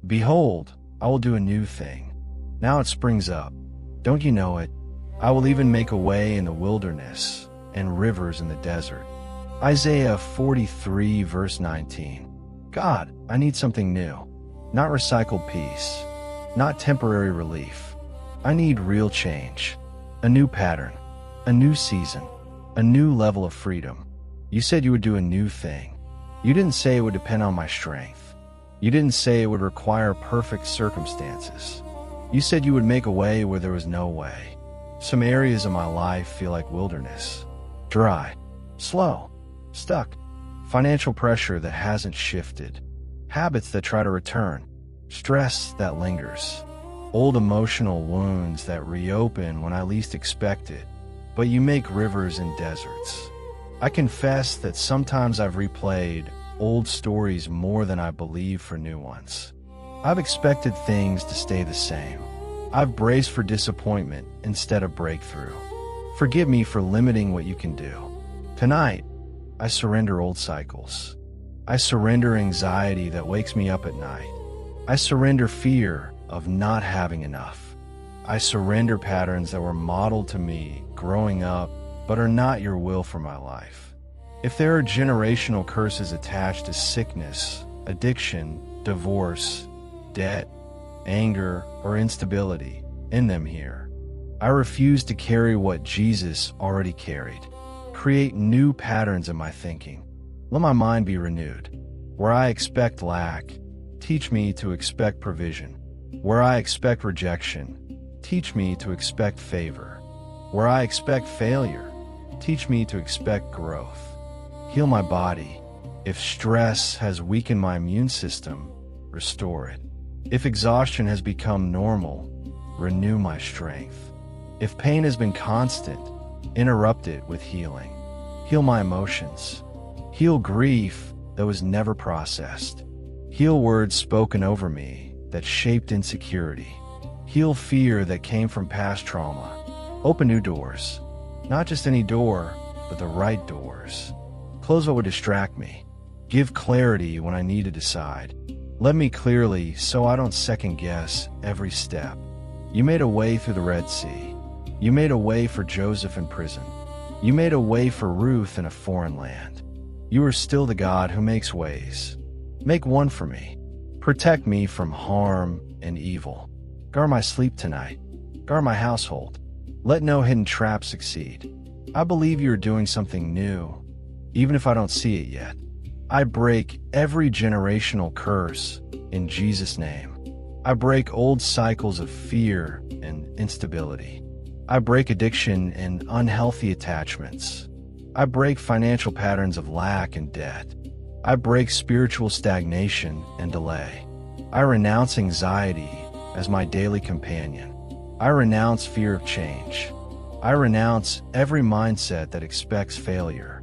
Behold, I will do a new thing. Now it springs up. Don't you know it? I will even make a way in the wilderness and rivers in the desert. Isaiah 43 verse 19. God, I need something new. Not recycled peace. Not temporary relief. I need real change. A new pattern. A new season. A new level of freedom. You said you would do a new thing. You didn't say it would depend on my strength. You didn't say it would require perfect circumstances. You said you would make a way where there was no way. Some areas of my life feel like wilderness. Dry. Slow. Stuck. Financial pressure that hasn't shifted. Habits that try to return. Stress that lingers. Old emotional wounds that reopen when I least expect it. But you make rivers and deserts. I confess that sometimes I've replayed old stories more than I believe for new ones. I've expected things to stay the same. I've braced for disappointment instead of breakthrough. Forgive me for limiting what you can do. Tonight, I surrender old cycles. I surrender anxiety that wakes me up at night. I surrender fear of not having enough. I surrender patterns that were modeled to me growing up but are not your will for my life. If there are generational curses attached to sickness, addiction, divorce, debt, anger, or instability in them here, I refuse to carry what Jesus already carried. Create new patterns in my thinking. Let my mind be renewed. Where I expect lack, teach me to expect provision. Where I expect rejection, teach me to expect favor. Where I expect failure, teach me to expect growth. Heal my body. If stress has weakened my immune system, restore it. If exhaustion has become normal, renew my strength. If pain has been constant, interrupt it with healing. Heal my emotions. Heal grief that was never processed. Heal words spoken over me that shaped insecurity. Heal fear that came from past trauma. Open new doors. Not just any door, but the right doors. Close what would distract me. Give clarity when I need to decide. Let me clearly so I don't second guess every step. You made a way through the Red Sea. You made a way for Joseph in prison. You made a way for Ruth in a foreign land. You are still the God who makes ways. Make one for me. Protect me from harm and evil. Guard my sleep tonight. Guard my household. Let no hidden trap succeed. I believe you are doing something new, even if I don't see it yet. I break every generational curse in Jesus' name. I break old cycles of fear and instability. I break addiction and unhealthy attachments. I break financial patterns of lack and debt. I break spiritual stagnation and delay. I renounce anxiety as my daily companion. I renounce fear of change. I renounce every mindset that expects failure.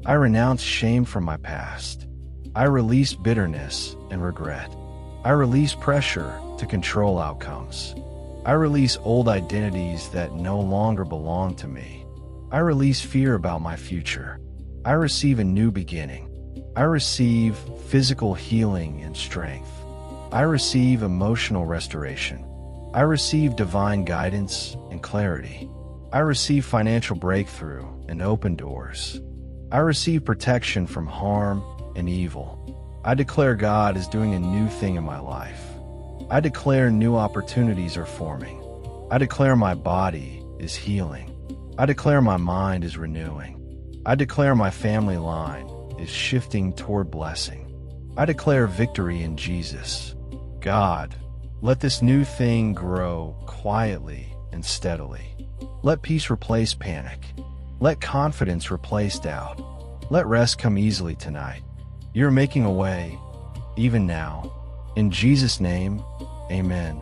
I renounce shame from my past. I release bitterness and regret. I release pressure to control outcomes. I release old identities that no longer belong to me. I release fear about my future. I receive a new beginning. I receive physical healing and strength. I receive emotional restoration. I receive divine guidance and clarity. I receive financial breakthrough and open doors. I receive protection from harm and evil. I declare God is doing a new thing in my life. I declare new opportunities are forming. I declare my body is healing. I declare my mind is renewing. I declare my family line is shifting toward blessing. I declare victory in Jesus. God, let this new thing grow quietly and steadily. Let peace replace panic. Let confidence replace doubt. Let rest come easily tonight. You're making a way, even now. In Jesus' name, amen.